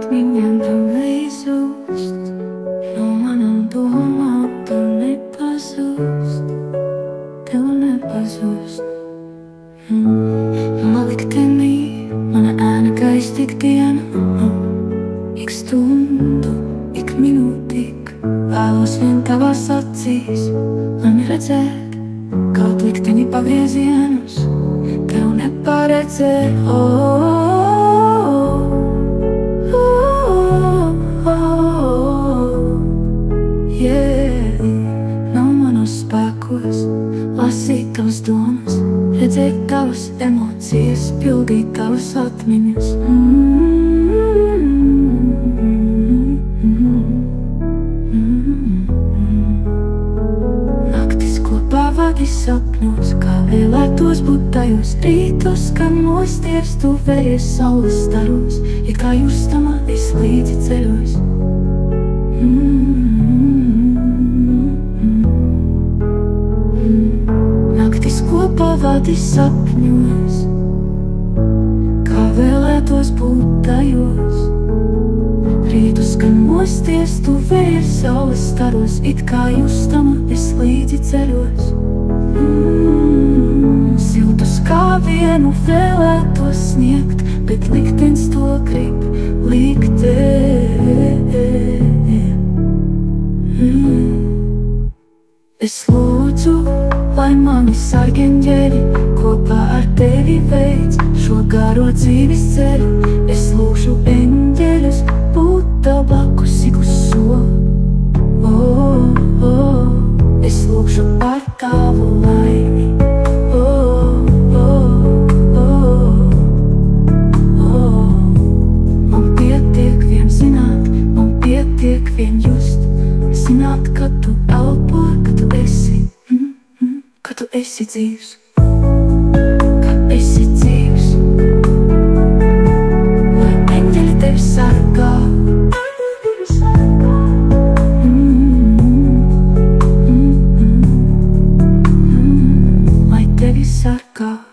Viņam neizūst, no manām domām tu nepazūst, tev nepazūst. Liktenī mana ēna gaist ikdienu, ik stundu, ik minūti, vēlos vien tavās acīs, mani redzēt, kaut likteni pagriezienus, tev neparedzēt. Nav manos spēkos lasīt tavas domas, redzēt tavas emocijas, pildīt tavas atmiņas. Naktis kopā vadi sapņos, kā vēlētos būt tajos rītos, kad mosties tuvējies saules staros, it kā justama es līdzi ceļos. Naktis kopā vadi sapņos, kā vēlētos būt tajos rītus, kad mosties tuvējies saules staros, it kā justama es līdzi ceļos. Siltu skāvienu vēlētos sniegt, bet liktenis to grib likt. Es lūdzu, lai mani sargi eņģeļi kopā ar tevi veic šo garo dzīves ceļu. Es lūkšu eņģeļus būt tev blakus ik uz soli. Es lūkšu par tavu laimi. Man pietiek vien zināt, man pietiek vien just, zināt, ka tu elpo, ka tu esi, ka tu esi dzīvs, ka esi dzīvs. Lai eņģeļi tevi sargā, lai tevi sargā.